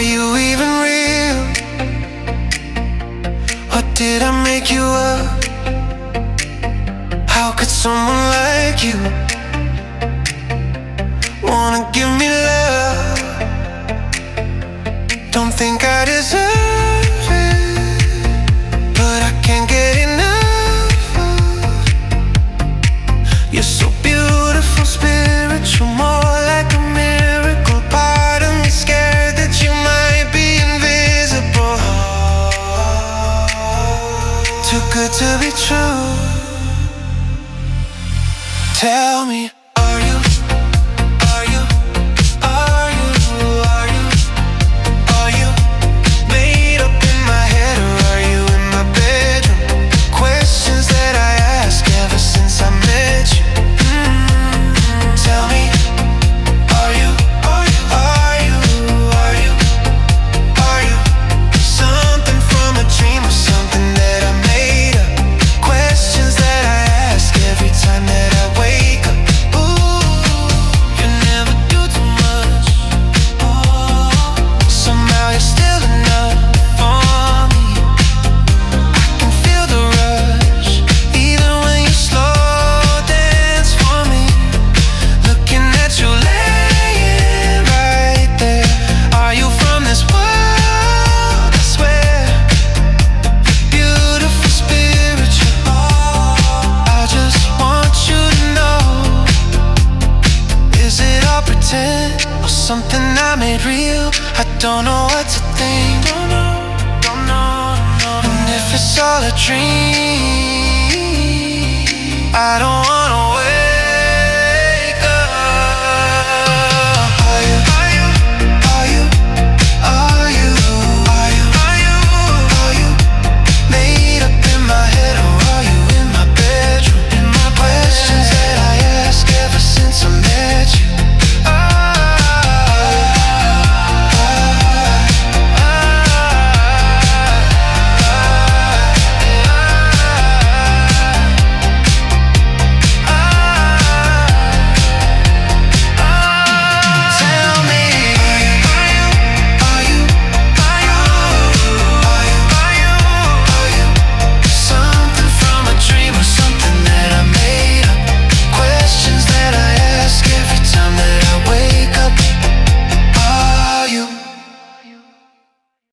you even real? Or did I make you up? How could someone like you wanna give me love? Don't think I deserve it, but I can't get enough. You're so beautiful, spiritual, more like a miracle. Part of me scared that you might be invisible. Too good to be true. Tell me, are you made up in my head, or are you in my bedroom? Questions that I ask ever since I met you. Tell me, are you something from a dream or something that I made up? Questions that I ask every time that I wake up. Ooh, you never do too much. Somehow you're still enough for me. I can feel the rush, even when you slow dance for me. Looking at you laying right there. Are you from this world? I swear, beautiful, spiritual. I just want you to know, is it all pretend or something I made real? I don't know what to think. And if it's all a dream, I don't want